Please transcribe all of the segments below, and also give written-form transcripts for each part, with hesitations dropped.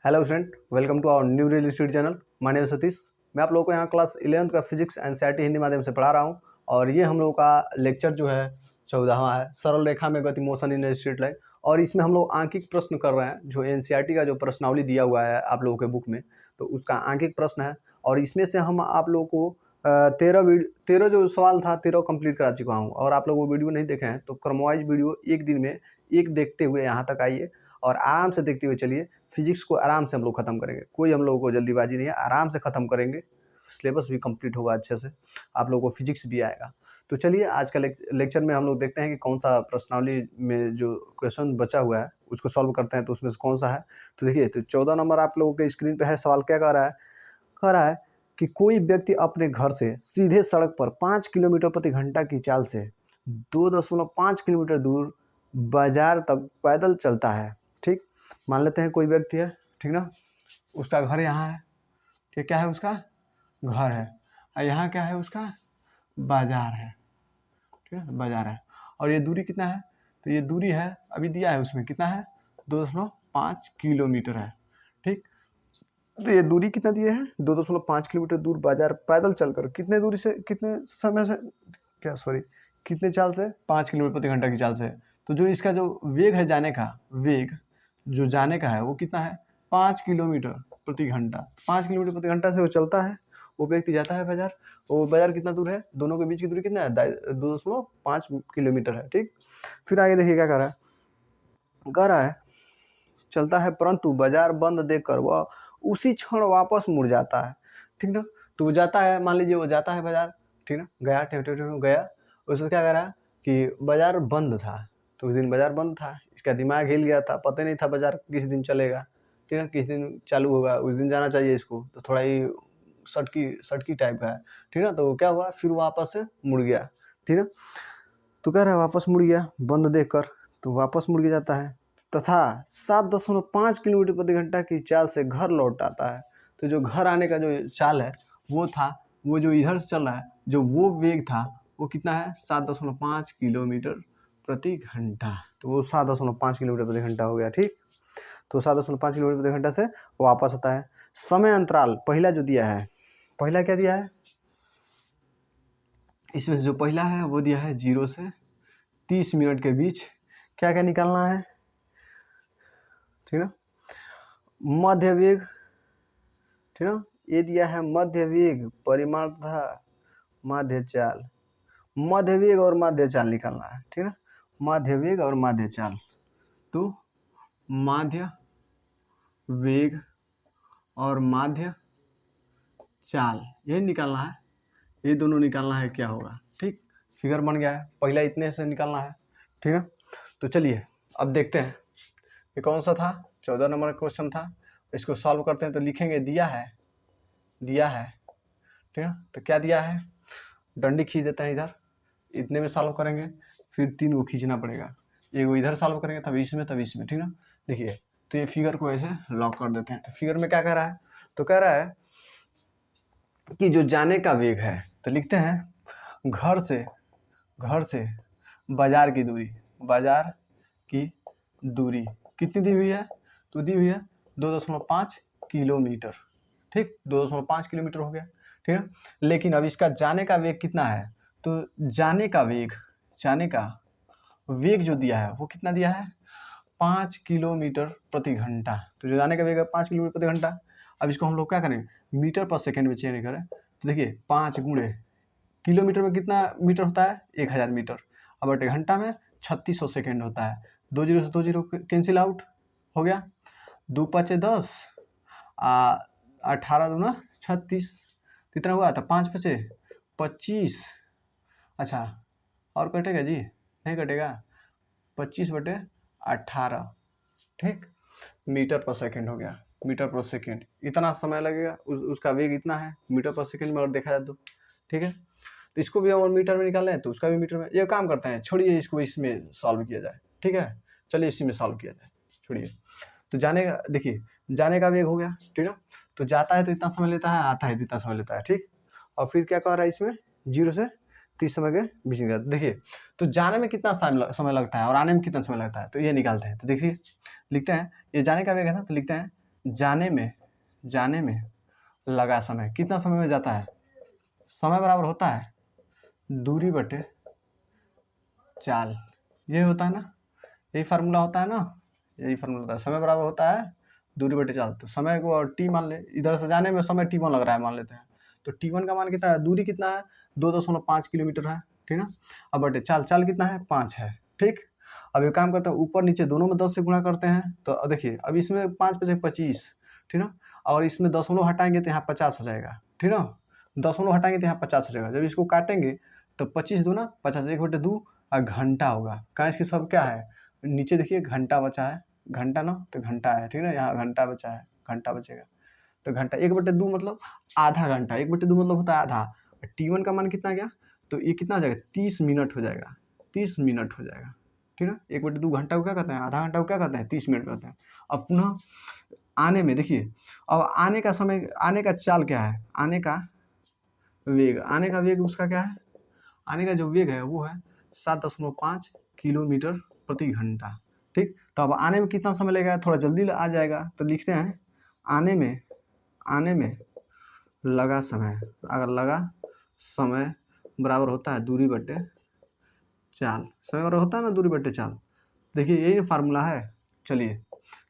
Hello student, welcome to our new real study channel. My name Satish. मैं आप लोगों को यहाँ क्लास 11th का फिजिक्स एनसीईआरटी हिंदी माध्यम से पढ़ा रहा हूँ और ये हम लोगों का लेक्चर जो है 14वां है, सरल रेखा में गति, motion in a straight line. और इसमें हम लोग आंकिक प्रश्न कर रहे हैं। जो एनसीईआरटी का जो प्रश्नावली दिया हुआ है आप लोगों के बुक में, तो उसका आंकिक प्रश्न है। और इसमें से हम आप लोगों को 13 जो सवाल था 13 कंप्लीट करा चुका हूँ। और आप लोग वो वीडियो नहीं देखे हैं तो क्रमवाइज वीडियो एक दिन में एक देखते हुए यहाँ तक आइए और आराम से देखते हुए चलिए। फिजिक्स को आराम से हम लोग खत्म करेंगे, कोई हम लोगों को जल्दीबाजी नहीं है, आराम से खत्म करेंगे। सिलेबस भी कंप्लीट होगा अच्छे से, आप लोगों को फिजिक्स भी आएगा। तो चलिए आज का लेक्चर में हम लोग देखते हैं कि कौन सा प्रश्नावली में जो क्वेश्चन बचा हुआ है उसको सॉल्व करते हैं। तो उसमें से कौन सा है, तो देखिए, तो 14 नंबर आप लोगों के स्क्रीन पे है। सवाल क्या कह रहा है कि कोई व्यक्ति अपने घर से सीधे सड़क पर 5 किलोमीटर प्रति घंटा की चाल से 2.5 किलोमीटर दूर बाजार तक पैदल चलता है। ठीक, मान लेते हैं कोई व्यक्ति है, ठीक ना, उसका घर यहाँ है। ठीक, क्या है, उसका घर है और यहाँ क्या है, उसका बाजार है। ठीक है, बाजार है। और ये दूरी कितना है, तो ये दूरी है, अभी दिया है उसमें कितना है, 2.5 किलोमीटर है। ठीक, तो ये दूरी कितना दिए है, 2.5 किलोमीटर दूर बाजार पैदल चलकर कितने दूरी से, कितने समय से, कितने चाल से, 5 किलोमीटर प्रति घंटा की चाल से। तो जो इसका जो वेग है जाने का, वेग जो जाने का है वो कितना है, 5 किलोमीटर प्रति घंटा। 5 किलोमीटर प्रति घंटा से वो चलता है, वो व्यक्ति जाता है बाजार। वो बाजार कितना दूर है, दोनों के बीच की दूरी कितना है, 2.5 किलोमीटर है। ठीक, फिर आगे देखिए क्या कह रहा है चलता है परंतु बाजार बंद देखकर वह उसी क्षण वापस मुड़ जाता है। ठीक ना, तो वो जाता है, मान लीजिए वो जाता है बाजार, ठीक ना, गया गया, उसको क्या करा कि बाजार बंद था। तो उस दिन बाजार बंद था, इसका दिमाग हिल गया था, पता नहीं था बाजार किस दिन चलेगा, ठीक है, किस दिन चालू होगा, उस दिन जाना चाहिए इसको। तो थोड़ा ही सटकी टाइप का है, ठीक ना। तो क्या हुआ, फिर वापस से मुड़ गया, ठीक ना। तो कह रहा है वापस मुड़ गया बंद देखकर, तो वापस मुड़ के जाता है तथा 7.5 किलोमीटर प्रति घंटा की चाल से घर लौट आता है। तो जो घर आने का जो चाल है वो था, वो जो इधर से चल रहा है, जो वो वेग था वो कितना है, 7.5 किलोमीटर प्रति घंटा। तो वो 7.5 किलोमीटर प्रति घंटा हो गया। ठीक, तो 7.5 किलोमीटर प्रति घंटा से वापस आता है। समय अंतराल पहला जो दिया है, पहला क्या दिया है, इसमें जो पहला है वो दिया है 0 से 30 मिनट के बीच क्या क्या निकालना है, ठीक ना। मध्य वेग, ठीक ना, ये दिया है मध्य वेग, परिमाण तथा माध्य चाल। मध्य वेग और माध्य चाल निकालना है, ठीक ना, मध्य वेग और माध्य चाल। तो माध्य वेग और माध्य चाल यही निकालना है, ये दोनों निकालना है, क्या होगा। ठीक, फिगर बन गया है, पहला इतने से निकालना है, ठीक है। तो चलिए अब देखते हैं ये कौन सा था, 14 नंबर का क्वेश्चन था। इसको सॉल्व करते हैं। तो लिखेंगे दिया है, ठीक है। तो क्या दिया है, डंडी खींच देते हैं इधर, इतने में सॉल्व करेंगे, फिर 3 को खींचना पड़ेगा, एगो इधर सॉल्व करेंगे तब इसमें, ठीक ना। देखिए, तो ये फिगर को ऐसे लॉक कर देते हैं। तो फिगर में क्या कह रहा है, तो कह रहा है कि जो जाने का वेग है, तो लिखते हैं घर से बाजार की दूरी कितनी दी हुई है, तो दी हुई है 2.5 किलोमीटर। ठीक, 2.5 किलोमीटर हो गया, ठीक है। लेकिन अब इसका जाने का वेग कितना है, तो जाने का वेग जो दिया है वो कितना दिया है, 5 किलोमीटर प्रति घंटा। तो जो जाने का वेग है 5 किलोमीटर प्रति घंटा। अब इसको हम लोग क्या करें, मीटर पर सेकेंड में चेंज करें। तो देखिए 5 गुणे किलोमीटर में कितना मीटर होता है, 1000 मीटर। अब बटे घंटा में 3600 सेकेंड होता है। 2 जीरो से 2 जीरो कैंसिल आउट हो गया, 2 5 10, 18 दूना 36, कितना हुआ था, 5 5 25। अच्छा, और कटेगा जी, नहीं कटेगा, 25/18, ठीक, मीटर पर सेकेंड हो गया। मीटर पर सेकेंड इतना समय लगेगा, उसका वेग इतना है मीटर पर सेकेंड में, और देखा जाए तो, ठीक है। तो इसको भी हम मीटर में निकाल लें तो उसका भी मीटर में। ये काम करते हैं, छोड़िए इसको, इसमें सॉल्व किया जाए, ठीक है। चलिए इसी में सॉल्व किया जाए, छोड़िए। तो जाने का, देखिए जाने का वेग हो गया, ठीक है। तो जाता है तो इतना समय लेता है, आता है तो इतना समय लेता है, ठीक। और फिर क्या कह रहा है इसमें, 0 से 30 समय के बीच में। देखिए, तो जाने में कितना समय लगता है और आने में कितना समय लगता है, तो ये निकालते हैं। तो देखिए लिखते हैं, ये जाने का वेग है ना, तो लिखते हैं जाने में लगा समय, कितना समय में जाता है, समय बराबर होता है दूरी बटे चाल। ये होता है ना, यही फार्मूला होता है ना, यही फार्मूला होता है। समय बराबर होता है दूरी बटे चाल। तो समय को टी मान ले, इधर से जाने में समय टी1 लग रहा है मान लेते हैं। तो टी1 का मान कितना है, दूरी कितना है 2.5 किलोमीटर है, ठीक ना। अब बटे चाल, चाल कितना है 5 है, ठीक। अब ये काम करते हैं, ऊपर नीचे दोनों में 10 से गुणा करते हैं। तो देखिए अब इसमें 5 पे 25, ठीक ना। और इसमें दशमलव हटाएंगे तो यहाँ 50 हो जाएगा, ठीक ना। दशमलव हटाएंगे तो यहाँ 50 हो जाएगा। जब इसको काटेंगे तो 25 दूना 50, 1/2 और घंटा होगा। कहाँ इसकी सब क्या है, नीचे देखिए घंटा बचा है, घंटा ना तो घंटा है, ठीक है। यहाँ घंटा बचा है, घंटा बचेगा। तो घंटा 1/2 मतलब आधा घंटा, 1/2 मतलब होता है आधा। टी1 का मान कितना गया, तो ये कितना हो जाएगा 30 मिनट हो जाएगा, 30 मिनट हो जाएगा, ठीक है। 1/2 घंटा को क्या कहते हैं, आधा घंटा को क्या कहते हैं 30 मिनट कहते हैं। अब पुनः आने में देखिए, अब आने का समय, आने का चाल क्या है, आने का वेग, आने का वेग उसका क्या है, आने का जो वेग है वो है 7.5 किलोमीटर प्रति घंटा, ठीक। तो अब आने में कितना समय लगेगा, थोड़ा जल्दी आ जाएगा। तो लिखते हैं आने में लगा समय, अगर लगा समय बराबर होता है दूरी बटे चाल। समय बराबर होता है ना दूरी बटे चाल। देखिए यही फार्मूला है। चलिए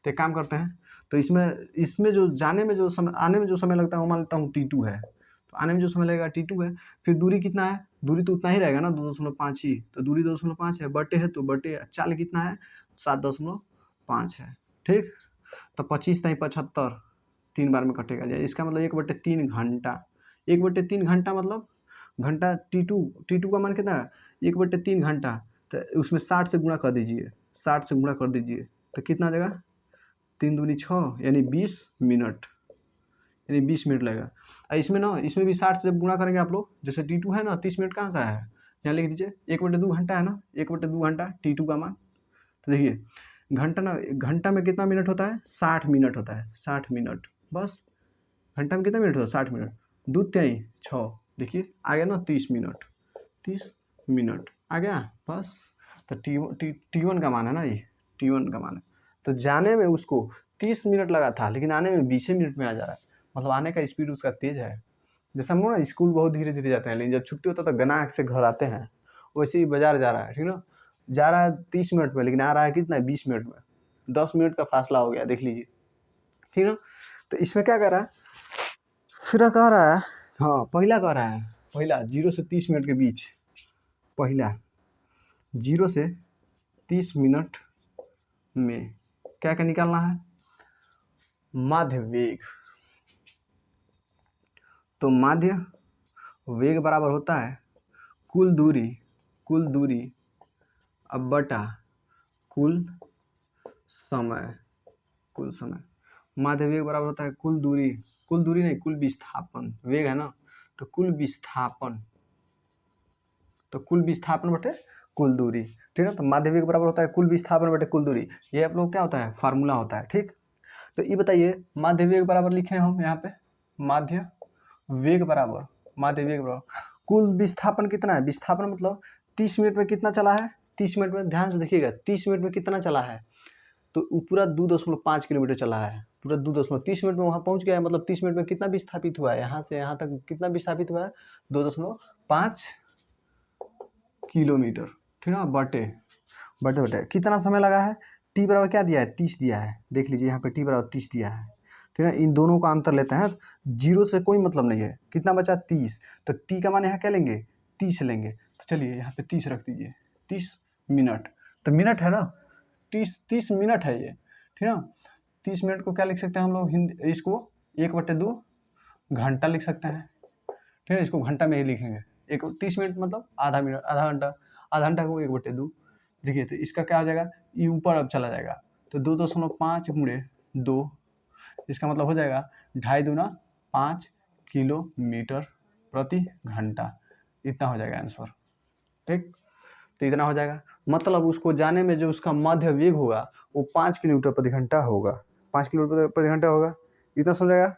तो एक काम करते हैं, तो इसमें जो जाने में जो समय, आने में जो समय लगता है वो मान लेता हूँ T2 है। तो आने में जो समय लगेगा T2 है। फिर दूरी कितना है, दूरी तो उतना ही रहेगा ना 2.5 ही। तो दूरी 2.5 है, बटे है तो बटे चाल कितना है 7.5 है, ठीक। तो 25 नहीं 75, 3 बार में कटेगा जाए। इसका मतलब 1/3 घंटा, 1/3 घंटा मतलब घंटा T2 का मान कितना है 1/3 घंटा। तो उसमें 60 से गुणा कर दीजिए, 60 से गुणा कर दीजिए तो कितना आ जाएगा 3 दूनी 6 यानी 20 मिनट, यानी 20 मिनट लगेगा। इसमें ना, इसमें भी 60 से गुणा करेंगे आप लोग। जैसे T2 है ना 30 मिनट कहाँ से आया है, यहाँ लिख दीजिए 1/2 घंटा है ना, 1/2 घंटा T2 का मान। तो देखिए घंटा ना, घंटा में कितना मिनट होता है 60 मिनट होता है, 60 मिनट बस। घंटा में कितना मिनट होता है 60 मिनट, 2 3 6, देखिए आ गया ना 30 मिनट, 30 मिनट आ गया बस। तो T1 का मान है ना, ये T1 का मान है। तो जाने में उसको 30 मिनट लगा था, लेकिन आने में 20 मिनट में आ जा रहा है। मतलब आने का स्पीड उसका तेज है। जैसे हम लोग ना स्कूल बहुत धीरे धीरे जाते हैं, लेकिन जब छुट्टी होता है तो गनाक से घर आते हैं। वैसे ही बाजार जा रहा है, ठीक ना, जा रहा है 30 मिनट में, लेकिन आ रहा है कितना 20 मिनट में, 10 मिनट का फासला हो गया, देख लीजिए, ठीक ना। तो इसमें क्या कर रहा है, फिर कह रहा है, हाँ पहला कह रहा है, पहला 0 से 30 मिनट के बीच, पहला 0 से 30 मिनट में क्या क्या निकालना है, माध्य वेग। तो माध्य वेग बराबर होता है कुल दूरी अब बटा कुल समय, माध्य वेग बराबर होता है कुल दूरी नहीं, कुल विस्थापन, वेग है ना तो कुल विस्थापन बटे कुल दूरी, ठीक है। तो माध्य वेग बराबर होता है कुल विस्थापन बटे कुल दूरी। ये आप लोग क्या होता है फार्मूला होता है, ठीक। तो ये बताइए माध्य वेग बराबर लिखे हम यहाँ पे, माध्य वेग बराबर कुल विस्थापन कितना है, विस्थापन मतलब 30 मिनट में कितना चला है, 30 मिनट में ध्यान से देखिएगा 30 मिनट में कितना चला है, तो पूरा 2.5 किलोमीटर चला है, पूरा 2.30 मिनट में वहाँ पहुँच गया है। मतलब 30 मिनट में कितना विस्थापित हुआ है, यहाँ से यहाँ तक कितना विस्थापित हुआ है 2.5 किलोमीटर, ठीक है। बटे कितना समय लगा है, टी बराबर क्या दिया है 30 दिया है, देख लीजिए यहाँ पे टी बराबर 30 दिया है, ठीक है। इन दोनों का अंतर लेते हैं, 0 से कोई मतलब नहीं है, कितना बचा 30। तो टी का मान यहाँ क्या लेंगे 30 लेंगे। तो चलिए यहाँ पे 30 रख दीजिए, 30 मिनट, तो मिनट है ना, 30 मिनट है ये, ठीक है ना। 30 मिनट को क्या लिख सकते हैं हम लोग हिंदी, इसको 1/2 घंटा लिख सकते हैं, ठीक है। इसको घंटा में ही लिखेंगे, 30 मिनट मतलब आधा मिनट, आधा घंटा को 1/2। देखिए तो इसका क्या हो जाएगा, ये ऊपर अब चला जाएगा, तो 2.5 गुणे 2, इसका मतलब हो जाएगा 2.5 दूना 5 किलोमीटर प्रति घंटा, इतना हो जाएगा आंसर, ठीक। तो इतना हो जाएगा, मतलब उसको जाने में जो उसका मध्य वेग होगा वो 5 किलोमीटर प्रति घंटा होगा, 5 किलोमीटर प्रति घंटा होगा, इतना समझ जाएगा।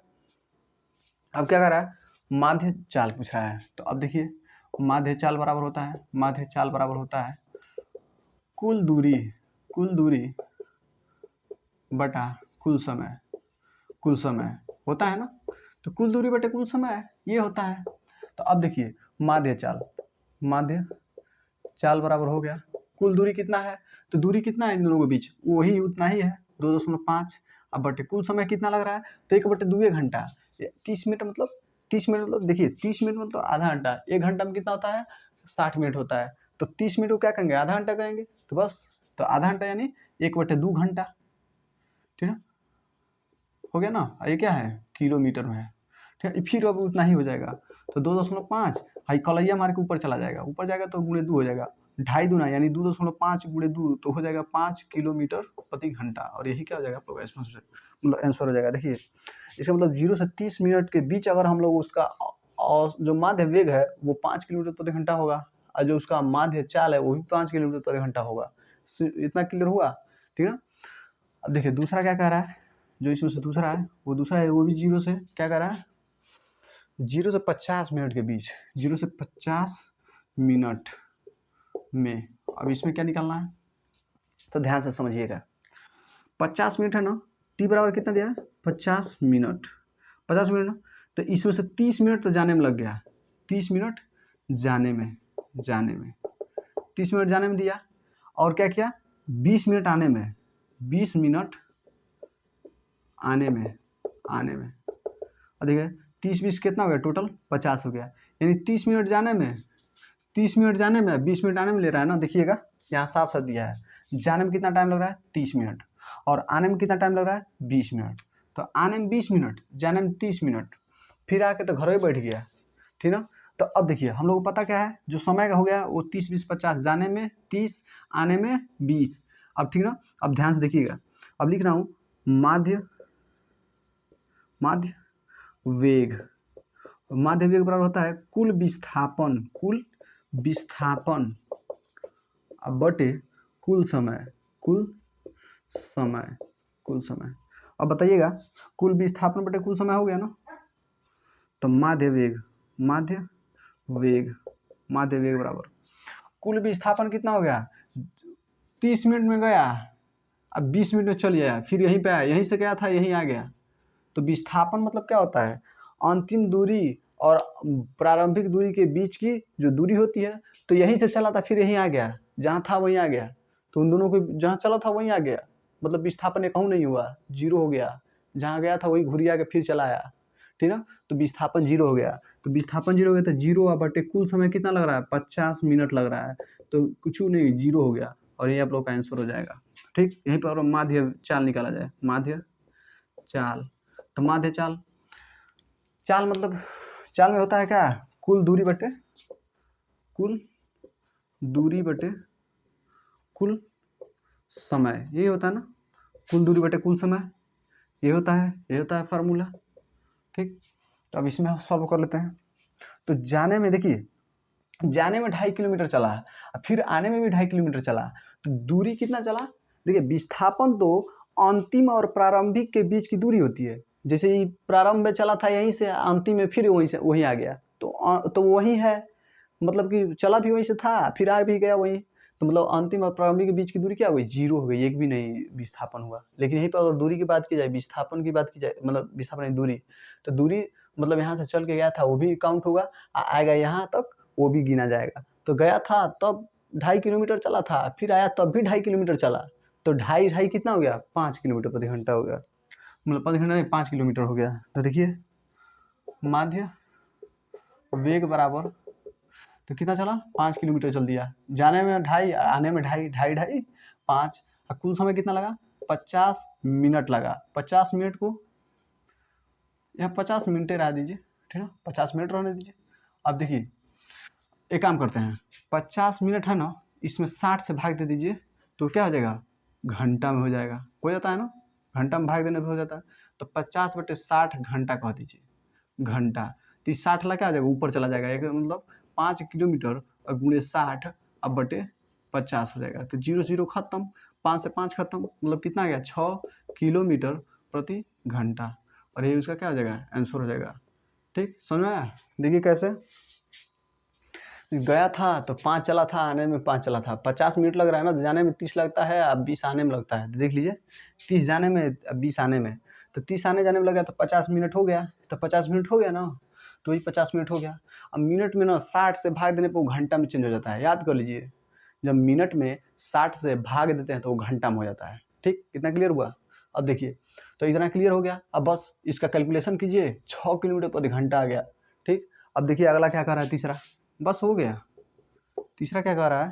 अब क्या कर रहा है, माध्य चाल पूछ रहा है। तो अब देखिए माध्य चाल बराबर होता है कुल दूरी बटा कुल समय, कुल समय होता है ना, तो कुल दूरी बटे कुल समय ये होता है। तो अब देखिए माध्य चाल बराबर हो गया कुल दूरी कितना है, तो दूरी कितना है इन दोनों के बीच, वही उतना ही है 2.5। अब बटे कुल समय कितना लग रहा है, तो 1/2 घंटा, 30 मिनट मतलब 30 मिनट मतलब देखिए 30 मिनट मतलब आधा घंटा, 1 घंटा में कितना होता है 60 मिनट होता है, तो 30 मिनट को क्या कहेंगे आधा घंटा कहेंगे, तो बस तो आधा घंटा यानी 1/2 घंटा, ठीक है हो गया ना। ये क्या है किलोमीटर में है, ठीक है। फिर अब उतना ही हो जाएगा, तो 2.5 हाई कलैया मार के ऊपर चला जाएगा, ऊपर जाएगा तो गुणे 2 हो जाएगा, 2.5 दूना यानी 2.5 गुणे 2 तो हो जाएगा 5 किलोमीटर प्रति घंटा। और यही क्या हो जाएगा आप लोग मतलब आंसर हो जाएगा। देखिए इसका मतलब 0 से 30 मिनट के बीच अगर हम लोग उसका और जो माध्य वेग है वो 5 किलोमीटर प्रति घंटा होगा, और जो उसका माध्य चाल है वो भी 5 किलोमीटर प्रति घंटा होगा। इतना क्लियर हुआ, ठीक है। अब देखिए दूसरा क्या कह रहा है, जो इसमें से दूसरा है वो भी 0 से क्या कह रहा है 0 से 50 मिनट के बीच, 0 से 50 मिनट में। अब इसमें क्या निकालना है, तो ध्यान से समझिएगा। 50 मिनट है ना, टी बराबर कितना दिया है 50 मिनट, 50 मिनट ना, तो इसमें से 30 मिनट तो जाने में लग गया, 30 मिनट जाने में 30 मिनट जाने में दिया, और क्या किया 20 मिनट आने में, 20 मिनट आने में और देखिए 30-20 कितना हो गया टोटल 50 हो गया, यानी 30 मिनट जाने में 20 मिनट आने में ले रहा है ना। देखिएगा यहाँ साफ साफ दिया है, जाने में कितना टाइम लग रहा है 30 मिनट, और आने में कितना टाइम लग रहा है 20 मिनट। तो आने में 20 मिनट, जाने में 30 मिनट, फिर आके तो घर ही बैठ गया, ठीक ना। तो अब देखिए हम लोग को पता क्या है, जो समय का हो गया वो 30-20-50, जाने में 30, आने में 20। अब ठीक ना, अब ध्यान से देखिएगा, अब लिख रहा हूँ माध्य वेग बराबर होता है कुल विस्थापन अब बटे कुल समय। अब बताइएगा कुल विस्थापन बटे कुल समय हो गया ना, तो माध्य वेग बराबर कुल विस्थापन कितना हो गया 30 मिनट में गया, अब 20 मिनट में चल गया, फिर यहीं पे आया, यहीं से गया था यहीं आ गया। तो विस्थापन मतलब क्या होता है, अंतिम दूरी और प्रारंभिक दूरी के बीच की जो दूरी होती है, तो यहीं से चला था फिर यहीं आ गया, जहाँ था वहीं आ गया, तो उन दोनों को जहाँ चला था वहीं आ गया, मतलब विस्थापन एक कहूँ नहीं हुआ, 0 हो गया, जहाँ गया था वहीं घुरी आके फिर चला आया, ठीक ना। तो विस्थापन 0 हो गया, तो विस्थापन 0 हो गया, तो 0 बटे कुल समय कितना लग रहा है 50 मिनट लग रहा है, तो कुछ नहीं 0 हो गया, और ये आप लोग का आंसर हो जाएगा, ठीक। यहीं पर माध्य चाल निकाला जाए, माध्य चाल, तो माध्य चाल मतलब चाल में होता है क्या कुल दूरी बटे कुल समय, यही होता है ना, कुल दूरी बटे कुल समय, ये होता है फार्मूला, ठीक। तो अब इसमें सॉल्व कर लेते हैं। तो जाने में देखिए, जाने में 2.5 किलोमीटर चला है, फिर आने में भी 2.5 किलोमीटर चला, तो दूरी कितना चला, देखिए विस्थापन तो अंतिम और प्रारंभिक के बीच की दूरी होती है, जैसे ये प्रारंभ में चला था यहीं से, अंतिम में फिर वहीं आ गया, तो वही है, मतलब कि चला भी वहीं से था फिर आ भी गया वहीं, तो मतलब अंतिम और प्रारंभिक के बीच की दूरी क्या हो गई 0 हो गई, एक भी नहीं विस्थापन हुआ। लेकिन यहीं पर अगर दूरी की बात की जाए, विस्थापन की बात की जाए, मतलब विस्थापन नहीं दूरी, तो दूरी मतलब यहाँ से चल के गया था वो भी काउंट होगा, आएगा यहाँ तक वो भी गिना जाएगा। तो गया था तब 2.5 किलोमीटर चला था, फिर आया तब भी 2.5 किलोमीटर चला, तो 2.5 कितना हो गया 5 किलोमीटर प्रति घंटा हो गया, मतलब प्रति घंटा नहीं 5 किलोमीटर हो गया। तो देखिए माध्य वेग बराबर, तो कितना चला 5 किलोमीटर चल दिया, जाने में 2.5, आने में 2.5, 5, और कुल समय कितना लगा 50 मिनट लगा। 50 मिनट को यहाँ 50 मिनटें रह दीजिए, ठीक है 50 मिनट रहने दीजिए। अब देखिए एक काम करते हैं, 50 मिनट है ना, इसमें 60 से भाग दे दीजिए, तो क्या हो जाएगा घंटा में हो जाएगा, हो जाता है ना, घंटा में भाग देने पर हो जाता है। तो 50/60 घंटा कह दीजिए, घंटा, तो 60 ला क्या आ जाएगा ऊपर चला जाएगा, एक मतलब 5 किलोमीटर और गुणे 60 अब बटे 50 हो जाएगा, तो 0 0 खत्म, 5 से 5 खत्म, मतलब कितना आ गया 6 किलोमीटर प्रति घंटा, और ये उसका क्या हो जाएगा आंसर हो जाएगा, ठीक। समझ में आया, देखिए कैसे गया था तो 5 चला था, आने में 5 चला था, 50 मिनट लग रहा है ना, तो जाने में 30 लगता है, अब 20 आने में लगता है, तो देख लीजिए 30 जाने में 20 आने में, तो 30 आने जाने में लगा तो 50 मिनट हो गया, तो 50 मिनट हो गया ना, तो वही 50 मिनट हो गया। अब मिनट में ना 60 से भाग देने पर वो घंटा में चेंज हो जाता है, याद कर लीजिए। जब मिनट में 60 से भाग देते हैं तो वो घंटा में हो जाता है। ठीक, कितना क्लियर हुआ? अब देखिए, तो इतना क्लियर हो गया। अब बस इसका कैलकुलेशन कीजिए, 6 किलोमीटर प्रति घंटा आ गया। ठीक, अब देखिए अगला क्या कर रहा है, तीसरा, बस हो गया। तीसरा क्या कर रहा है,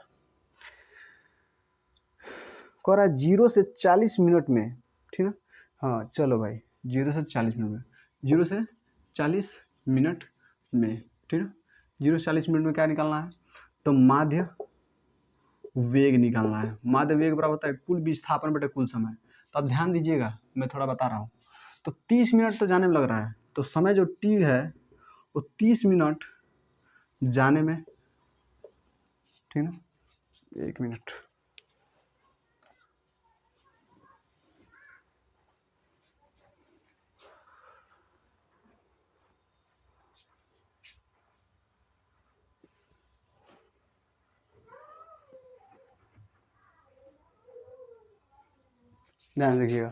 कह रहा है 0 से 40 मिनट में, ठीक है। हाँ चलो भाई, 0 से 40 मिनट में, 0 से 40 मिनट में, ठीक है। 0 से 40 मिनट में क्या निकालना है, तो माध्य वेग निकालना है। माध्य वेग बराबर होता है कुल विस्थापन बटे कुल समय। तो अब ध्यान दीजिएगा, मैं थोड़ा बता रहा हूँ। तो 30 मिनट तो जाने में लग रहा है, तो समय जो t है वो 30 मिनट जाने में, ठीक है। 1 मिनट, ध्यान देखिएगा।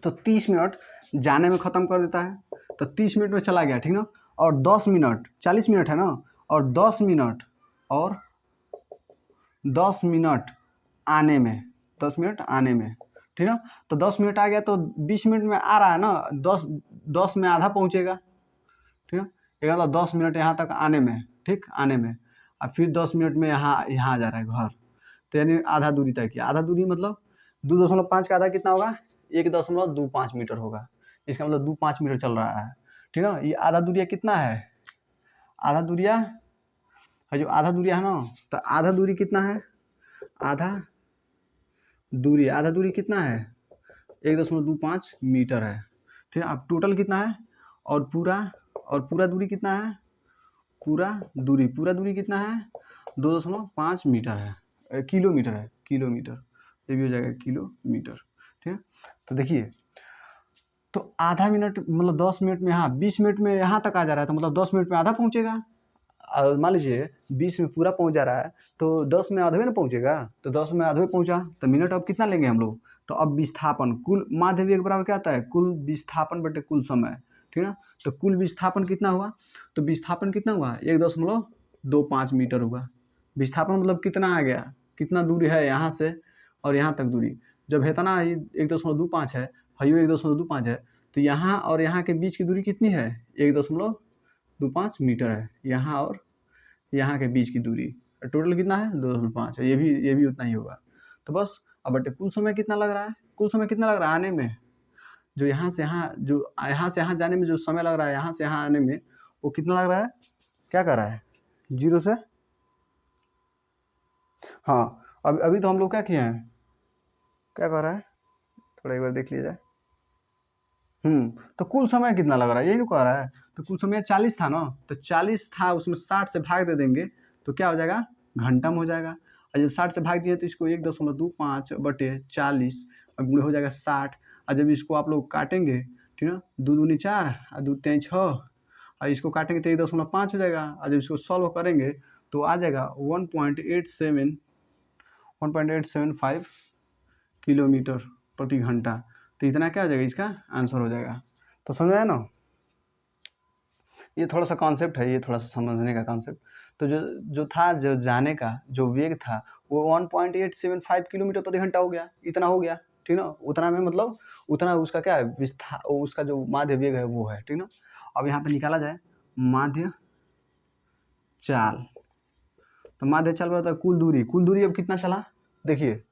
तो 30 मिनट जाने में ख़त्म कर देता है, तो 30 मिनट में चला गया, ठीक ना। और 10 मिनट, 40 मिनट है ना, और 10 मिनट, और 10 मिनट आने में, 10 मिनट आने में, ठीक ना। तो 10 मिनट आ गया तो 20 मिनट में आ रहा है ना, 10 में आधा पहुँचेगा, ठीक है। एक मतलब 10 मिनट यहाँ तक आने में, ठीक, आने में, और फिर 10 मिनट में यहाँ आ जा रहा है घर। तो यानी आधा दूरी तय किया। आधा दूरी मतलब 2.5 का आधा कितना होगा, 1.25 मीटर होगा। इसका मतलब 2.5 मीटर चल रहा है, ठीक ना। ये आधा दूरिया कितना है, आधा दूरिया है, जो आधा दूरिया है ना, तो आधा दूरी कितना है, आधा दूरी कितना है, 1.25 मीटर है, ठीक है। अब टोटल कितना है, और पूरा दूरी कितना है, पूरा दूरी कितना है, 2.5 मीटर है, किलोमीटर है, किलोमीटर, ये भी हो जाएगा किलोमीटर, ठीक है। तो देखिए, तो आधा मिनट मतलब 10 मिनट में यहाँ, 20 मिनट में यहाँ तक आ जा रहा है, तो मतलब 10 मिनट में आधा पहुँचेगा। और मान लीजिए 20 में पूरा पहुँच जा रहा है, तो 10 में आधे ना पहुँचेगा, तो 10 में आधे पहुँचा, तो मिनट अब कितना लेंगे हम लोग, तो अब विस्थापन, कुल माध्य वेग बराबर क्या आता है, कुल विस्थापन बटे कुल समय, ठीक है ना। तो कुल विस्थापन कितना हुआ, तो विस्थापन कितना हुआ, 1.25 मीटर हुआ। विस्थापन मतलब कितना आ गया, कितना दूरी है यहाँ से और यहाँ तक दूरी, जब है ना 1.25 है, हयो 1.25 है, तो यहाँ और यहाँ के बीच की दूरी कितनी है, 1.25 मीटर है, यहाँ और यहाँ के बीच की दूरी। टोटल कितना है, 2.5 है, ये भी उतना ही होगा। तो बस अब बटे कुल समय कितना लग रहा है, कुल समय कितना लग रहा है आने में, जो यहाँ से यहाँ जाने में जो समय लग रहा है, यहाँ से यहाँ आने में, वो कितना लग रहा है, क्या कर रहा है, 0 से, हाँ अभी तो हम लोग क्या किए हैं, क्या कर रहा है, थोड़ा एक बार देख लिया जाए। तो कुल समय कितना लग रहा है, यही कह रहा है। तो कुल समय 40 था ना, तो 40 था, उसमें 60 से भाग दे देंगे तो क्या हो जाएगा, घंटा में हो जाएगा। और जब 60 से भाग दिए तो इसको 1.25 बटे 40 और गुणे हो जाएगा 60। और जब इसको आप लोग काटेंगे, ठीक है, 2 दूनी 4 और 2 3 6, और इसको काटेंगे तो 1.5 हो जाएगा। और जब इसको सॉल्व करेंगे तो आ जाएगा 1.875 किलोमीटर प्रति घंटा। तो इतना क्या हो जाएगा, इसका आंसर हो जाएगा। तो समझ आया ना, ये थोड़ा सा कॉन्सेप्ट है, ये थोड़ा सा समझने का कॉन्सेप्ट। तो जो जाने का जो वेग था वो 1.875 किलोमीटर प्रति घंटा हो गया, इतना हो गया, ठीक ना। उतना में मतलब उतना उसका क्या है, उसका जो माध्य वेग है वो है, ठीक ना। अब यहाँ पे निकाला जाए माध्य चाल, तो माध्य चाल बताता है कुल दूरी अब कितना चला, देखिए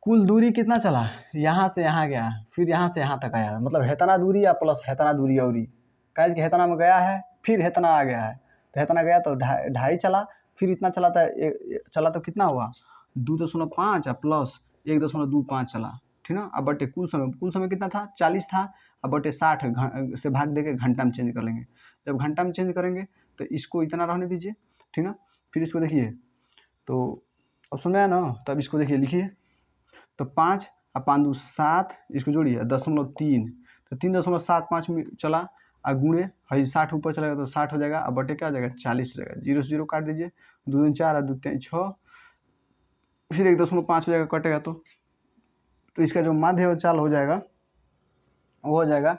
कुल दूरी कितना चला, यहाँ से यहाँ गया, फिर यहाँ से यहाँ तक आया, मतलब हेतना दूरी या प्लस हेतना दूरी और काज के हेतना में गया है, फिर हेतना आ गया है, तो हेतना गया तो ढाई चला, फिर इतना चला था, चला तो कितना हुआ 2.5 प्लस 1.25 चला, ठीक ना। अब बटे कुल समय कितना था, 40 था, अब बटे 60 से भाग दे के घंटा में चेंज कर लेंगे। जब घंटा में चेंज करेंगे तो इसको इतना रहने दीजिए, ठीक ना। फिर इसको देखिए, तो अब समझ आया ना, तब इसको देखिए लिखिए, तो 5 और 5 2 7, इसको जोड़िए 0.3, तो 3.75 चला, और गुणे है 60 ऊपर चलेगा तो 60 हो जाएगा, अब बटे क्या हो जाएगा 40 हो जाएगा, 0 से 0 काट दीजिए, 2 4 और 2 3 6, फिर 1.5 हो जाएगा, कटेगा तो तो इसका जो माध्य चाल हो जाएगा वो हो जाएगा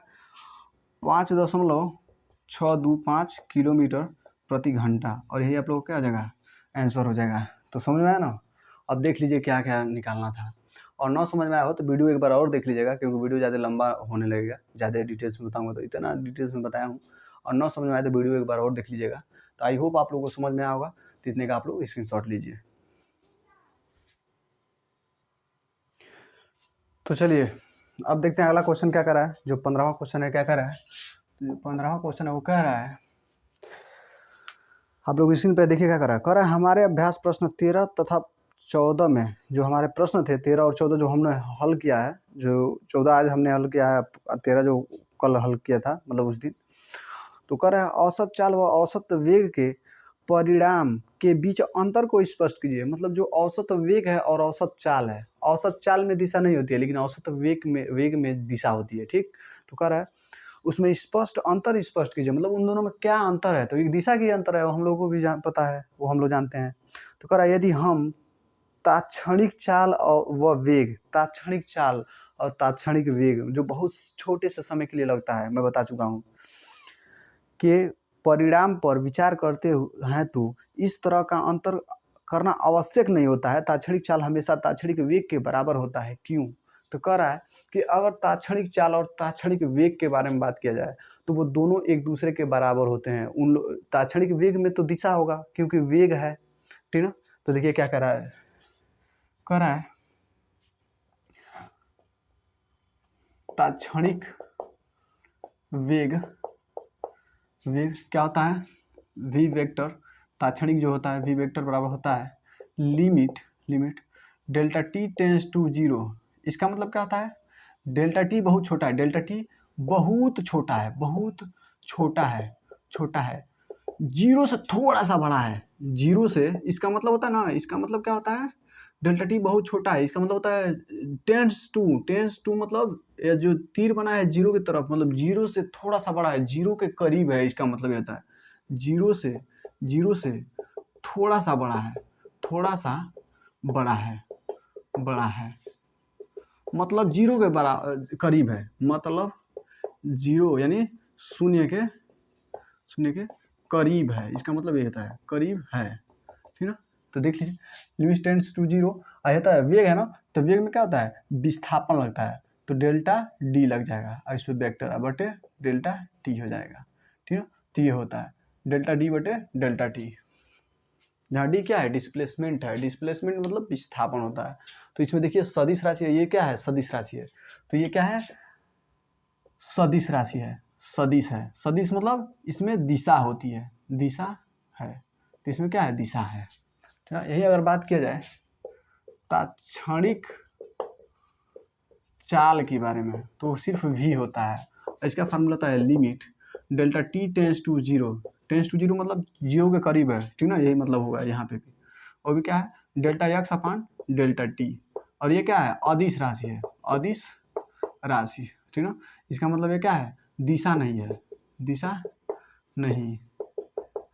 5.625 किलोमीटर प्रति घंटा, और यही आप लोगों को क्या हो जाएगा, आंसर हो जाएगा। तो समझ में आया ना। अब देख लीजिए क्या क्या निकालना था, और ना समझ में आया हो तो वीडियो एक बार और देख लीजिएगा, क्योंकि वीडियो ज़्यादा लंबा होने लगेगा, ज़्यादा डिटेल्स में बताऊँगा तो इतना डिटेल्स में बताया हूँ, और ना समझ में आया तो वीडियो एक बार और देख लीजिएगा। तो आई होप आप लोगों को समझ में आया होगा। तो इतने का आप लोग स्क्रीनशॉट लीजिए। तो चलिए अब देखते हैं अगला क्वेश्चन क्या कर रहा है। जो 15वां क्वेश्चन है क्या कर रहा है, जो 15वां क्वेश्चन है वो कह रहा है, आप लोग स्क्रीन पे देखिए क्या कर रहा है। कह रहा है हमारे अभ्यास प्रश्न 13 तथा 14 में जो हमारे प्रश्न थे 13 और 14 जो हमने हल किया है, जो 14 आज हमने हल किया है, 13 जो कल हल किया था मतलब उस दिन। तो कह रहा है औसत चाल व औसत वेग के परिणाम के बीच अंतर को स्पष्ट कीजिए। मतलब जो औसत वेग है और औसत चाल है, औसत चाल में दिशा नहीं होती है लेकिन औसत वेग में दिशा होती है, ठीक। तो कह रहा है उसमें स्पष्ट अंतर स्पष्ट कीजिए, मतलब उन दोनों में क्या अंतर है। तो एक दिशा की अंतर है, वो हम लोगों को भी पता है, वो हम लोग जानते हैं। तो कह रहा है यदि हम तात्क्षणिक चाल और व वेग, तात्क्षणिक चाल और तात्क्षणिक वेग जो बहुत छोटे से समय के लिए लगता है, मैं बता चुका हूँ, के परिणाम पर विचार करते हैं तो इस तरह का अंतर करना आवश्यक नहीं होता है। तात्क्षणिक चाल हमेशा तात्क्षणिक वेग के बराबर होता है। क्यों? तो कह रहा है कि अगर तात्क्षणिक चाल और तात्क्षणिक वेग के बारे में बात किया जाए तो वो दोनों एक दूसरे के बराबर होते हैं। तात्क्षणिक वेग में तो दिशा होगा क्योंकि वेग है, ठीक ना। तो देखिए क्या कह रहा है, कह रहा है तात्क्षणिक वेग क्या होता है, वी वेक्टर। तात्क्षणिक जो होता है वी वेक्टर बराबर होता है limit delta T tends to 0। इसका मतलब क्या होता है, डेल्टा टी बहुत छोटा है, डेल्टा टी बहुत छोटा है, बहुत छोटा है, जीरो से थोड़ा सा बड़ा है, जीरो से। इसका मतलब होता है ना, इसका मतलब क्या होता है, डेल्टा टी बहुत छोटा है, इसका मतलब होता है टेंस टू मतलब ये जो तीर बना है जीरो की तरफ, मतलब जीरो से थोड़ा सा बड़ा है, जीरो के करीब है। इसका मतलब ये होता है जीरो से थोड़ा सा बड़ा है, थोड़ा सा बड़ा है, मतलब जीरो के करीब है, मतलब जीरो यानी शून्य के करीब है। इसका मतलब ये होता है करीब है, ठीक ना। तो देख लीजिए लिमिट टेंड्स टू 0 होता है, वेग है ना, तो वेग में क्या होता है, विस्थापन लगता है, तो डेल्टा डी लग जाएगा और इस पर वेक्टर बटे डेल्टा टी हो जाएगा, ठीक है। तो ये होता है डेल्टा डी बटे डेल्टा टी, जहाँ डी क्या है, डिस्प्लेसमेंट है, डिस्प्लेसमेंट मतलब विस्थापन होता है। तो इसमें देखिए सदिश राशि है, ये क्या है, सदिश राशि है। तो ये क्या है, सदिश राशि है, सदिश मतलब इसमें दिशा होती है, दिशा है, तो इसमें क्या है, दिशा है। यही अगर बात किया जाए तात्क्षणिक चाल के बारे में तो सिर्फ v होता है, इसका फार्मूला होता है limit delta T tends to 0 मतलब 0 के करीब है, ठीक ना, यही मतलब होगा यहाँ पे भी। और भी क्या है, डेल्टा एक्स अपान डेल्टा टी, और ये क्या है, अदिश राशि है, अदिश राशि, ठीक ना। इसका मतलब ये क्या है, दिशा नहीं है, दिशा नहीं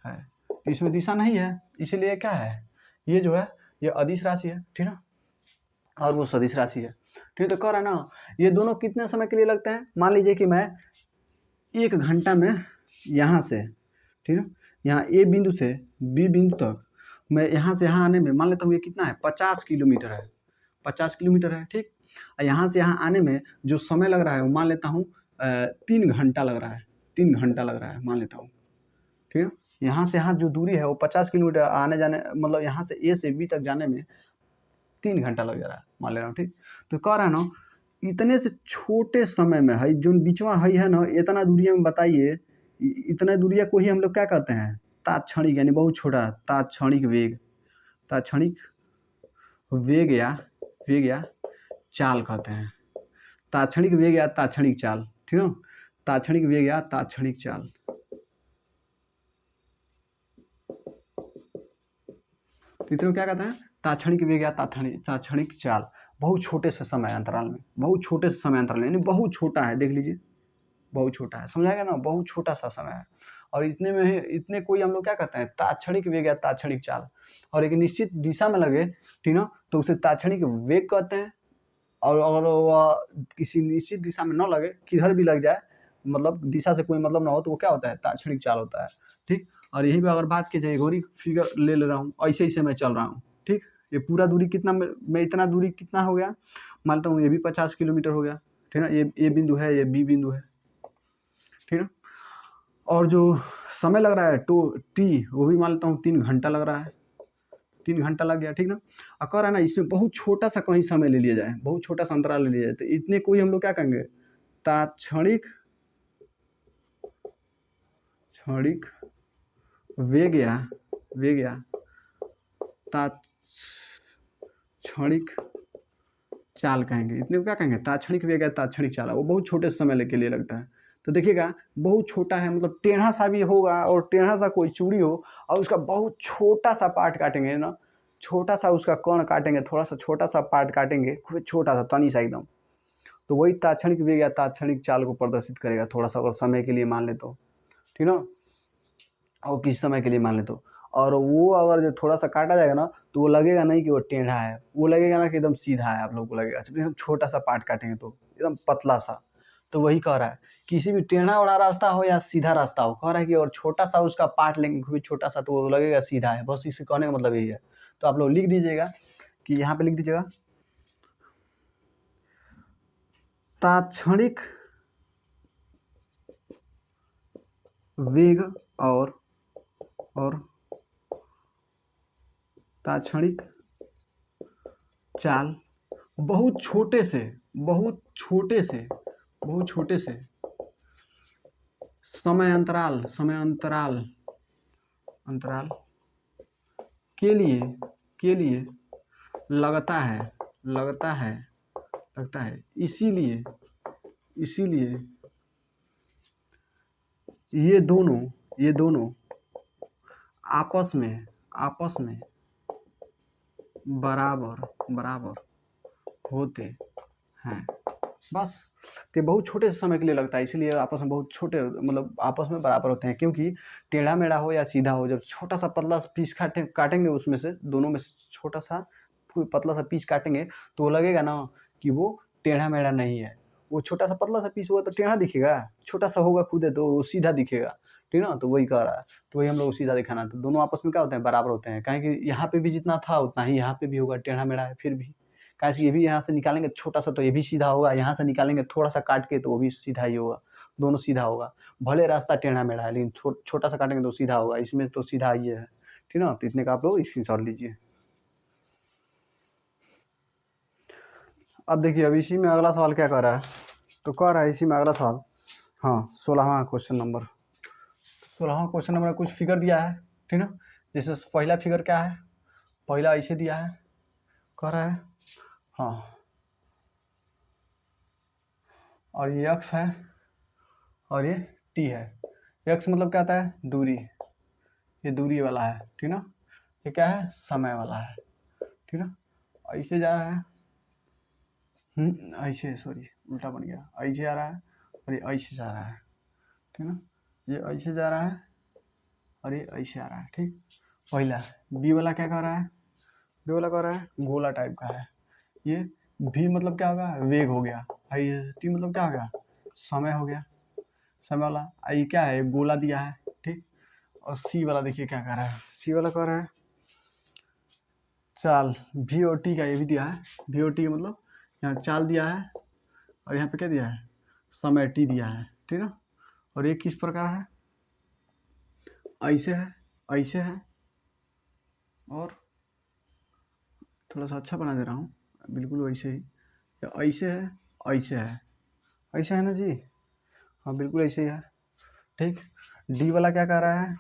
है, तो इसमें दिशा नहीं है, इसलिए क्या है, ये जो है ये अदिश राशि है, ठीक ना, और वो सदिश राशि है, ठीक। तो कह रहा है ना ये दोनों कितने समय के लिए लगते हैं। मान लीजिए कि मैं 1 घंटा में यहाँ से, ठीक है, यहाँ ए बिंदु से बी बिंदु तक मैं यहाँ से यहाँ आने में मान लेता हूँ ये कितना है, 50 किलोमीटर है, 50 किलोमीटर है, ठीक। यहाँ से यहाँ आने में जो समय लग रहा है वो मान लेता हूँ 3 घंटा लग रहा है, 3 घंटा लग रहा है मान लेता हूँ, ठीक है। यहाँ से यहाँ जो दूरी है वो 50 किलोमीटर आने जाने, मतलब यहाँ से ए से बी तक जाने में 3 घंटा लग जा रहा है मान ले रहा हूँ, ठीक। तो कह रहा है ना इतने से छोटे समय में है जो बीचवा है ना, इतना दूरिया में बताइए, इतना दूरिया को ही हम लोग क्या कहते हैं, तात्क्षणिक यानी बहुत छोटा, तात्क्षणिक वेग या चाल कहते हैं, तात्क्षणिक वेग या तात्क्षणिक चाल, ठीक है, तात्क्षणिक वेग या तात्क्षणिक चाल। तो इतने क्या कहते हैं, तात्क्षणिक वेग या तात्क्षणिक चाल, बहुत छोटे से समय अंतराल में, बहुत छोटे से समय अंतराल यानी बहुत छोटा है, देख लीजिए बहुत छोटा है, समझाएगा ना, बहुत छोटा सा समय है। और इतने में इतने कोई हम लोग क्या कहते हैं, तात्क्षणिक वेग या तात्क्षणिक चाल, और एक निश्चित दिशा में लगे, ठीक ना, तो उसे तात्क्षणिक वेग कहते हैं, और अगर वह किसी निश्चित दिशा में न लगे, किधर भी लग जाए, मतलब दिशा से कोई मतलब ना हो, तो वो क्या होता है, ताक्षणिक चाल होता है। ठीक, और यही पे अगर बात की जाए, एक और फिगर ले रहा हूँ, ऐसे ऐसे मैं चल रहा हूँ। ठीक, ये पूरा दूरी कितना, मैं इतना दूरी कितना हो गया, मानता हूँ ये भी 50 किलोमीटर हो गया। ठीक है, ये ए बिंदु है, ये बी बिंदु है। ठीक है, और जो समय लग रहा है टी, वो भी मान लेता हूँ 3 घंटा लग रहा है, 3 घंटा लग गया। ठीक ना, और कह रहा है ना, इसमें बहुत छोटा सा कहीं समय ले लिया जाए, बहुत छोटा सा अंतराल ले लिया जाए, तो इतने कोई हम लोग क्या कहेंगे, तात्क्षणिक वेग या तात्क्षणिक चाल कहेंगे। इतने को क्या कहेंगे, तात्क्षणिक वेग या तात्क्षणिक चाल। वो बहुत छोटे समय के लिए लगता है। तो देखिएगा, बहुत छोटा है, मतलब टेढ़ा सा भी होगा, और टेढ़ा सा कोई चूड़ी हो और उसका बहुत छोटा सा पार्ट काटेंगे ना, छोटा सा उसका कण काटेंगे, थोड़ा सा छोटा सा पार्ट काटेंगे, खूब छोटा सा, तनी सा एकदम, तो वही तात्क्षणिक वेग या तात्क्षणिक चाल को प्रदर्शित करेगा। थोड़ा सा अगर समय के लिए मान ले तो, ठीक ना, और किसी समय के लिए मान ले तो। और वो अगर जो थोड़ा सा काटा जाएगा ना, तो वो लगेगा नहीं कि वो टेढ़ा है, वो लगेगा ना कि एकदम सीधा है। आप लोगों को लगेगा एकदम छोटा सा पार्ट काटेंगे तो एकदम पतला सा। तो वही कह रहा है, किसी भी टेढ़ा वाला रास्ता हो या सीधा रास्ता हो, कह रहा है कि और छोटा सा उसका पार्ट लेंगे, कोई छोटा सा, तो वो लगेगा सीधा है। बस इसे कहने का मतलब यही है। तो आप लोग लिख दीजिएगा कि यहाँ पे लिख दीजिएगा, तात्क्षणिक वेग और तात्क्षणिक चाल बहुत छोटे से समय अंतराल के लिए लगता है। इसीलिए ये दोनों आपस में बराबर होते हैं। बस, तो बहुत छोटे से समय के लिए लगता है, इसीलिए आपस में बहुत छोटे, मतलब आपस में बराबर होते हैं। क्योंकि टेढ़ा मेढ़ा हो या सीधा हो, जब छोटा सा पतला सा पीस काटेंगे, उसमें से दोनों में से छोटा सा पतला सा पीस काटेंगे, तो वो लगेगा ना कि वो टेढ़ा मेढ़ा नहीं है। वो छोटा सा पतला सा पीस हुआ तो टेढ़ा दिखेगा, छोटा सा होगा खुद है तो वो सीधा दिखेगा। ठीक ना, तो वही कह रहा है। तो वही हम लोग सीधा दिखाना, तो दोनों आपस में क्या होते हैं, बराबर होते हैं। कहें कि यहाँ पे भी जितना था उतना ही यहाँ पे भी होगा, टेढ़ा मेढ़ा है फिर भी। कैसे ये भी यहाँ से निकालेंगे छोटा सा तो ये भी सीधा होगा, यहाँ से निकालेंगे थोड़ा सा काट के तो वो भी सीधा ही होगा, दोनों सीधा होगा। भले रास्ता टेढ़ा मेढ़ा है, लेकिन छोटा सा काटेंगे तो सीधा होगा, इसमें तो सीधा ही है। ठीक ना, तो इतने का आप लोग स्क्रीनशॉट लीजिए। अब देखिए, अब इसी में अगला सवाल क्या कर रहा है, तो कह रहा है इसी में अगला सवाल, हाँ 16वां क्वेश्चन नंबर, 16वां क्वेश्चन नंबर कुछ फिगर दिया है। ठीक ना, जैसे पहला फिगर क्या है, पहला ऐसे दिया है, कह रहा है हाँ, और ये x है और ये t है। x मतलब क्या आता है, दूरी, ये दूरी वाला है। ठीक ना, ये क्या है, समय वाला है। ठीक ना, ऐसे जा रहा है, ऐसे, सॉरी उल्टा बन गया, ऐसे आ रहा है और ये ऐसे जा रहा है। ठीक ना, ये ऐसे जा रहा है और ये ऐसे आ रहा है। ठीक, पहला बी वाला क्या कर रहा है, बी वाला कर रहा है गोला टाइप का है। ये भी मतलब क्या होगा, वेग हो गया। टी मतलब क्या हो गया, समय हो गया, समय वाला। ये क्या है, गोला दिया है। ठीक, और सी वाला देखिए क्या कर रहा है, सी वाला कर रहा है चाल, भी और टी का ये भी दिया है। भी और टी मतलब यहाँ चाल दिया है और यहाँ पे क्या दिया है, समय टी दिया है। ठीक ना, और ये किस प्रकार है, ऐसे है और थोड़ा सा अच्छा बना दे रहा हूँ, बिल्कुल वैसे ही, ऐसे है ना जी, हाँ बिल्कुल ऐसे ही है। ठीक, डी वाला क्या कर रहा है,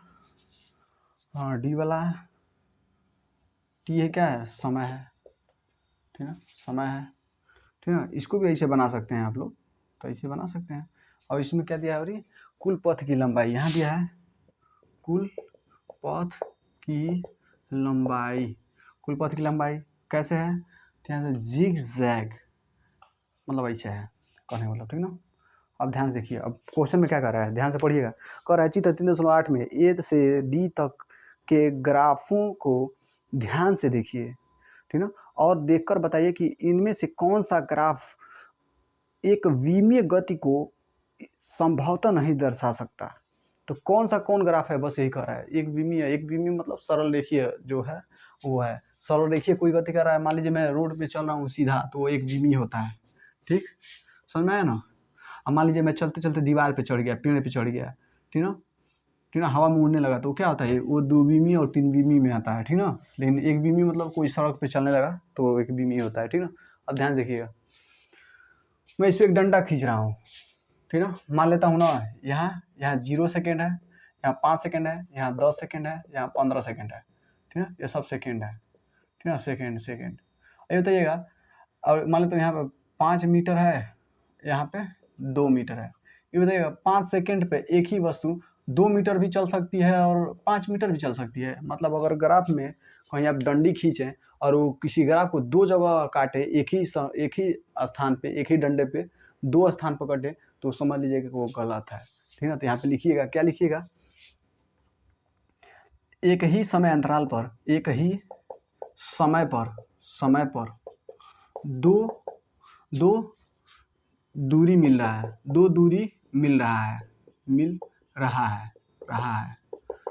हाँ डी वाला टी है, क्या है, समय है। ठीक है, समय है। ठीक है, इसको भी ऐसे बना सकते हैं आप लोग, तो ऐसे बना सकते हैं। और इसमें क्या दिया है, और ये कुल पथ की लंबाई यहाँ दिया है, कुल पथ की लंबाई कैसे है, यहाँ से जिग जैग, मतलब ऐसे है कहने का मतलब। ठीक ना, अब ध्यान से देखिए, अब क्वेश्चन में क्या कर रहा है, ध्यान से पढ़िएगा। कह रहा है चित्र 3.8 में ए से डी तक के ग्राफों को ध्यान से देखिए। ठीक ना। और देखकर बताइए कि इनमें से कौन सा ग्राफ एक विमीय गति को संभवतः नहीं दर्शा सकता। तो कौन ग्राफ है, बस यही कह रहा है। एक विमीय मतलब सरल रेखीय जो है वो है। सरल रेखीय कोई गति कर रहा है, मान लीजिए मैं रोड पे चल रहा हूँ सीधा, तो वो एक विमीय होता है। ठीक, समझ में आया ना। अब मान लीजिए मैं चलते चलते दीवार पे चढ़ गया, पेड़ पे चढ़ गया, ठीक ना, हवा में उड़ने लगा, तो क्या होता है, वो 2 विमीय और 3 विमीय में आता है, ठीक ना। लेकिन एक विमीय मतलब कोई सड़क पे चलने लगा तो एक विमीय होता है, ठीक ना। अब ध्यान देखिएगा, मैं इस पर एक डंडा खींच रहा हूँ, ठीक ना। मान लेता हूँ ना, यहाँ 0 सेकेंड है, यहाँ 5 सेकेंड है, यहाँ 10 सेकेंड है, यहाँ 15 सेकेंड है, ठीक ना। ये सब सेकेंड है, ठीक ना, सेकेंड। ये बताइएगा, और मान लेते यहाँ पे 5 मीटर है, यहाँ पे 2 मीटर है। ये बताइएगा 5 सेकेंड पे एक ही वस्तु 2 मीटर भी चल सकती है और 5 मीटर भी चल सकती है। मतलब अगर ग्राफ में कहीं आप डंडी खींचें और वो किसी ग्राफ को 2 जगह काटे, एक ही स्थान पे, एक ही डंडे पे 2 स्थान पर काटे, तो समझ लीजिए कि वो गलत है, ठीक ना। तो यहाँ पे लिखिएगा, क्या लिखिएगा, एक ही समय अंतराल पर, एक ही समय पर दो दूरी मिल रहा है, 2 दूरी मिल रहा है,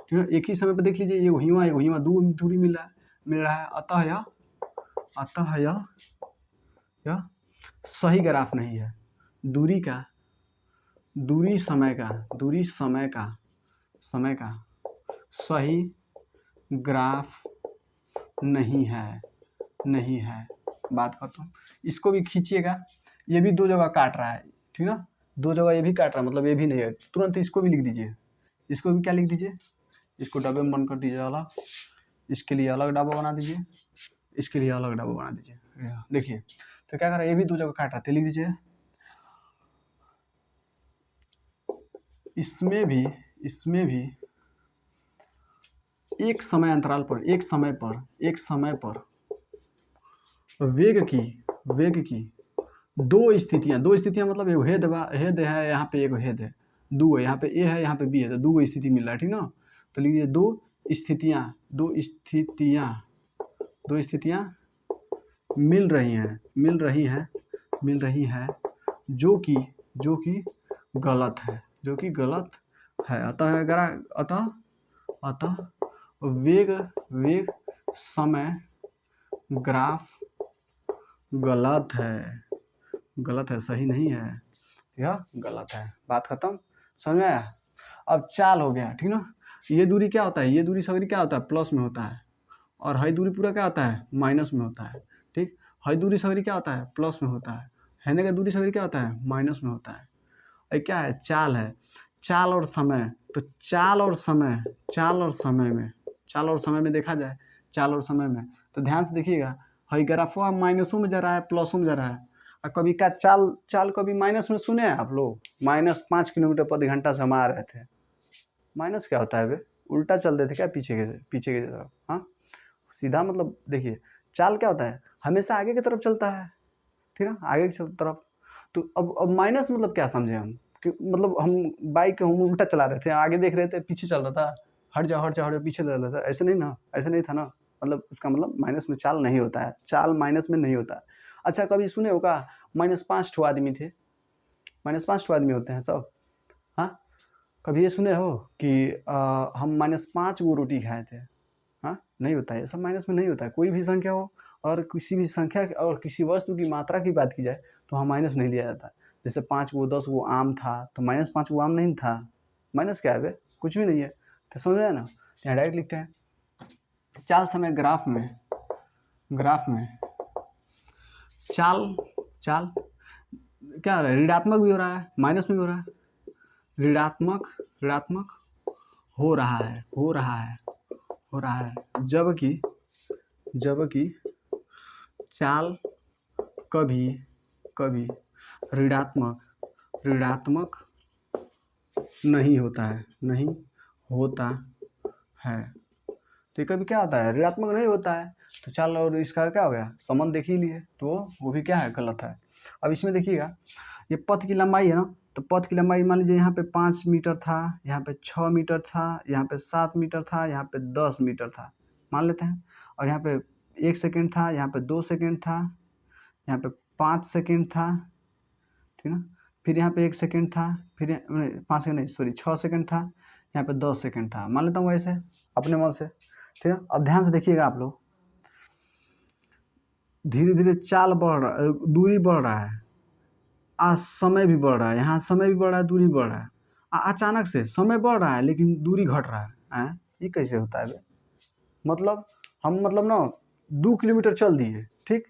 ठीक है। एक ही समय पर देख लीजिए, ये वही वहाँ 2 दूरी मिल रहा है। अतः यह सही ग्राफ नहीं है। दूरी समय का सही ग्राफ नहीं है। बात खत्म। इसको भी खींचिएगा, ये भी 2 जगह काट रहा है, ठीक ना, 2 जगह ये भी काट रहा है, मतलब ये भी नहीं है। तुरंत इसको भी लिख दीजिए, इसको भी क्या लिख दीजिए, इसको डब्बे में बंद कर दीजिए अलग, इसके लिए अलग डब्बा बना दीजिए, इसके लिए अलग डब्बा बना दीजिए। देखिए तो क्या कर रहा है, ये भी 2 जगह काट रहा है, लिख दीजिए। इसमें भी एक समय अंतराल पर, एक समय पर वेग की 2 स्थितियां मतलब एक हेड है, यहाँ पे एक हेड है, 2 है, यहाँ पे ए है, यहाँ पे बी है, तो 2 स्थिति मिल रहा है, ठीक ना। तो लीजिए 2 स्थितियां मिल रही हैं जो कि गलत है। अतः वेग समय ग्राफ गलत है, सही नहीं है, यह गलत है। बात खत्म, समझ में आया। अब चाल हो गया, ठीक ना। ये दूरी क्या होता है, ये दूरी सगरी क्या होता है, प्लस में होता है, और हाई दूरी पूरा क्या होता है, माइनस में होता है, ठीक। हाई दूरी सगरी क्या होता है, प्लस में होता है, हैने का दूरी सगरी क्या होता है, माइनस में होता है। ये क्या है, चाल है। चाल और समय, तो चाल और समय में देखा जाए, तो ध्यान से देखिएगा, हाई ग्राफवा माइनसों में जा रहा है, प्लसों में जा रहा है। और कभी का चाल कभी माइनस में सुने हैं आप लोग, -5 किलोमीटर प्रति घंटा से हम आ रहे थे। माइनस क्या होता है बे, उल्टा चल रहे थे क्या, पीछे की तरफ। हाँ, सीधा मतलब देखिए, चाल क्या होता है, हमेशा आगे की तरफ चलता है, ठीक है, आगे की तरफ। तो अब माइनस मतलब क्या समझे हम, कि मतलब हम बाइक हम उल्टा चला रहे थे, आगे देख रहे थे, पीछे चल रहा था, हट जाओ पीछे चल रहा था, ऐसे नहीं था ना। मतलब उसका मतलब माइनस में चाल नहीं होता है, चाल माइनस में नहीं होता है। अच्छा, कभी सुने होगा -5 ठो आदमी थे, -5 ठो आदमी होते हैं सब। हाँ, कभी ये सुने हो कि हम -5 गो रोटी खाए थे। हाँ, नहीं होता है, सब माइनस में नहीं होता है। कोई भी संख्या हो और किसी भी संख्या और किसी वस्तु की मात्रा की बात की जाए तो वहाँ माइनस नहीं लिया जाता। जैसे 5 गो 10 गो आम था तो -5 गो आम नहीं था, माइनस क्या है बे, कुछ भी नहीं है। तो समझ आया ना। यहाँ डायरेक्ट लिखते हैं, चाल समय ग्राफ में चाल क्या हो रहा है, ऋणात्मक भी हो रहा है, माइनस में भी हो रहा है, ऋणात्मक हो रहा है, जबकि चाल कभी ऋणात्मक नहीं होता है। तो कभी क्या होता है, ऋणात्मक नहीं होता है। तो चाल और इसका क्या हो गया, संबंध देख ही लिए, तो वो भी क्या है, गलत है। अब इसमें देखिएगा, ये पथ की लंबाई है ना, तो पथ की लंबाई मान लीजिए यहाँ पे 5 मीटर था, यहाँ पे 6 मीटर था, यहाँ पे 7 मीटर था, यहाँ पे 10 मीटर था, मान लेते हैं। और यहाँ पे 1 सेकंड था, यहाँ पे 2 सेकंड था, यहाँ पे 5 सेकंड था, ठीक ना। फिर यहाँ पे 1 सेकंड था, फिर 5 सेकंड नहीं सॉरी 6 सेकंड था, यहाँ पे 10 सेकंड था, मान लेता हूँ ऐसे अपने मन से, ठीक है। अब ध्यान से देखिएगा आप लोग, धीरे धीरे चाल बढ़ रहा है, दूरी बढ़ रहा है, आज समय भी बढ़ रहा है, यहाँ समय भी बढ़ रहा है, दूरी बढ़ रहा है। अचानक से समय बढ़ रहा है लेकिन दूरी घट रहा है, ये कैसे होता है बे? मतलब हम ना 2 किलोमीटर चल दिए, ठीक,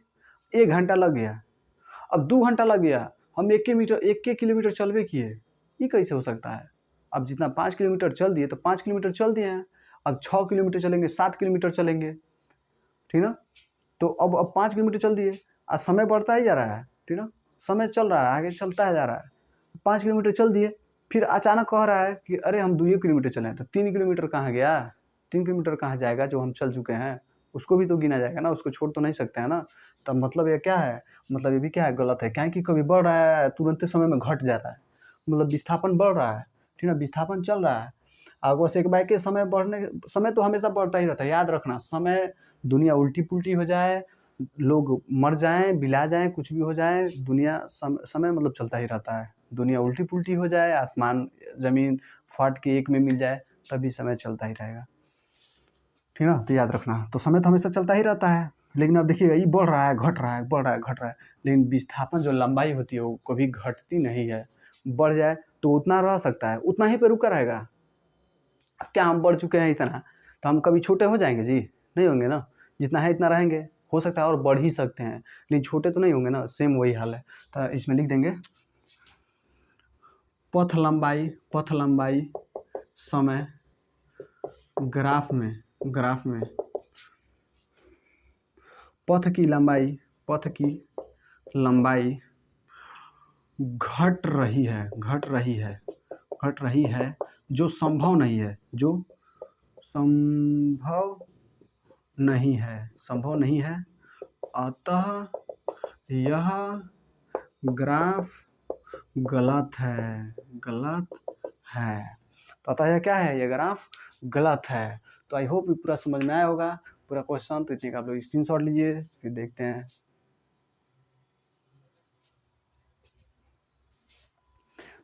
1 घंटा लग गया, अब 2 घंटा लग गया, हम 1 किलोमीटर चलबे किए, ये कैसे हो सकता है? अब जितना 5 किलोमीटर चल दिए तो 5 किलोमीटर चल दिए हैं, अब 6 किलोमीटर चलेंगे, 7 किलोमीटर चलेंगे, ठीक ना। तो अब 5 किलोमीटर चल दिए, आज समय बढ़ता ही जा रहा है, ठीक ना, समय चल रहा है, आगे चलता है जा रहा है, 5 किलोमीटर चल दिए, फिर अचानक कह रहा है कि अरे हम 2 किलोमीटर चले, तो 3 किलोमीटर कहाँ गया? 3 किलोमीटर कहाँ जाएगा जो हम चल चुके हैं, उसको भी तो गिना जाएगा ना, उसको छोड़ तो नहीं सकते हैं ना। तो मतलब ये क्या है, मतलब ये भी क्या है, गलत है, क्या कि कभी बढ़ रहा है तुरंत समय में घट जा रहा है, मतलब विस्थापन बढ़ रहा है, ठीक ना, विस्थापन चल रहा है। बस एक बार के समय तो हमेशा बढ़ता ही रहता है, याद रखना, समय दुनिया उल्टी पुल्टी हो जाए, लोग मर जाएं, बिला जाएं, कुछ भी हो जाए, दुनिया समय मतलब चलता ही रहता है, दुनिया उल्टी पुल्टी हो जाए, आसमान ज़मीन फाट के एक में मिल जाए, तभी समय चलता ही रहेगा, ठीक ना। तो याद रखना, तो समय तो हमेशा चलता ही रहता है, लेकिन अब देखिएगा ये बढ़ रहा है, घट रहा है, बढ़ रहा है, घट रहा है, लेकिन विस्थापन जो लंबाई होती है वो कभी घटती नहीं है, बढ़ जाए तो उतना रह सकता है, उतना ही पे रुका रहेगा। क्या हम बढ़ चुके हैं इतना, तो हम कभी छोटे हो जाएंगे जी? नहीं होंगे ना, जितना है इतना रहेंगे, हो सकता है और बढ़ ही सकते हैं, लेकिन छोटे तो नहीं होंगे ना, सेम वही हाल है। तो इसमें लिख देंगे पथ लंबाई समय ग्राफ में पथ की लंबाई घट रही है, जो संभव नहीं है, अतः यह ग्राफ गलत है। तो अतः यह क्या है, ये ग्राफ गलत है। तो आई होप ये पूरा समझ में आया होगा, पूरा क्वेश्चन। तो इतने का आप लोग स्क्रीनशॉट लीजिए, फिर देखते हैं।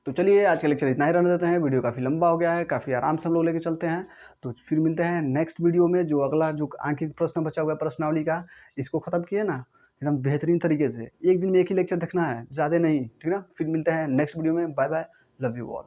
तो चलिए आज का लेक्चर इतना ही रहने देते हैं, वीडियो काफ़ी लंबा हो गया है, काफ़ी आराम से हम लोग लेके चलते हैं। तो फिर मिलते हैं नेक्स्ट वीडियो में, जो अगला जो आंखिक प्रश्न बचा हुआ है प्रश्नावली का, इसको ख़त्म किए ना एकदम बेहतरीन तरीके से। एक दिन में एक ही लेक्चर देखना है, ज़्यादा नहीं, ठीक ना। फिर मिलते हैं नेक्स्ट वीडियो में, bye bye, love you all.